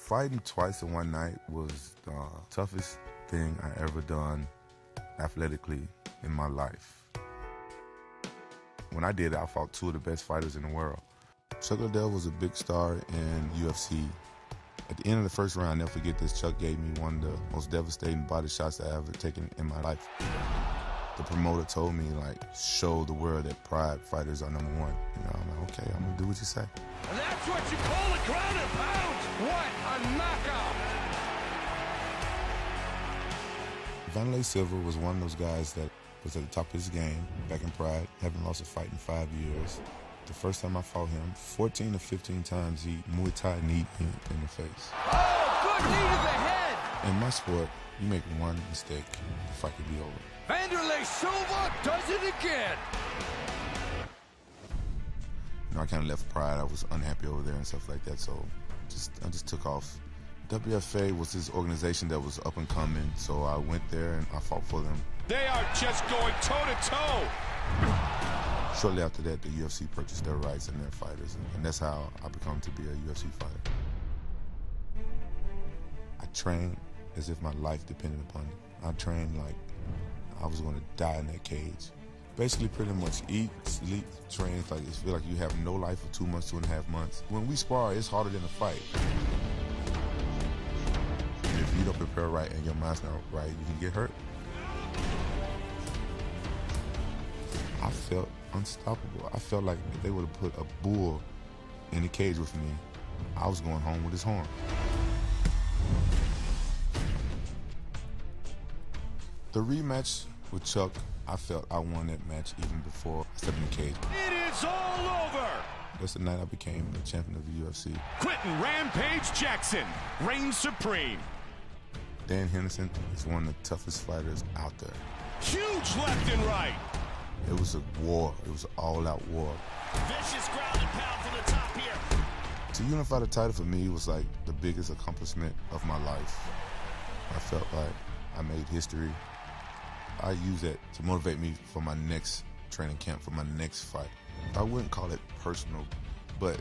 Fighting twice in one night was the toughest thing I ever done athletically in my life. When I did it, I fought two of the best fighters in the world. Chuck Liddell was a big star in UFC. At the end of the first round, I'll never forget this, Chuck gave me one of the most devastating body shots I've ever taken in my life. The promoter told me, like, show the world that Pride fighters are number one. You know, I'm like, okay, I'm gonna do what you say. And that's what you call a ground and pound! What a knockout! Vanderlei Silva was one of those guys that was at the top of his game back in Pride, haven't lost a fight in 5 years. The first time I fought him, 14 to 15 times he Muay Thai kneed me in the face. Oh, good knee to the head! In my sport, you make one mistake, the fight could be over. Vanderlei Silva does it again! You know, I kind of left Pride. I was unhappy over there and stuff like that, so I just took off. WFA was this organization that was up and coming, so I went there and I fought for them. They are just going toe-to-toe! Shortly after that, the UFC purchased their rights and their fighters, and that's how I became to be a UFC fighter. I trained as if my life depended upon it. I trained like I was going to die in that cage. Basically, pretty much eat, sleep, train. It's like it feels like you have no life for 2 months, 2.5 months. When we spar, it's harder than a fight. And if you don't prepare right and your mind's not right, you can get hurt. I felt unstoppable. I felt like if they would have put a bull in the cage with me, I was going home with his horn. The rematch with Chuck, I felt I won that match even before I stepped in the cage. It is all over! That's the night I became the champion of the UFC. Quentin Rampage Jackson reigns supreme. Dan Henderson is one of the toughest fighters out there. Huge left and right. It was a war. It was an all-out war. Vicious ground and pound from the top here. To unify the title for me was like the biggest accomplishment of my life. I felt like I made history. I use that to motivate me for my next training camp, for my next fight. I wouldn't call it personal, but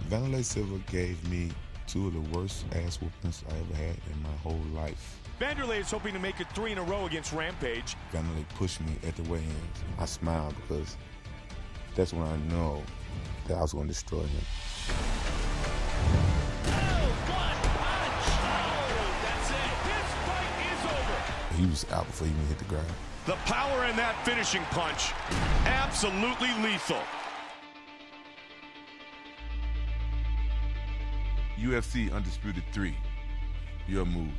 Vanderlei Silva gave me two of the worst ass whoopings I ever had in my whole life. Vanderlei is hoping to make it 3 in a row against Rampage. Vanderlei pushed me at the weigh-ins. I smiled because that's when I know that I was going to destroy him. He was out before he even hit the ground. The power in that finishing punch, absolutely lethal. UFC Undisputed 3, your move.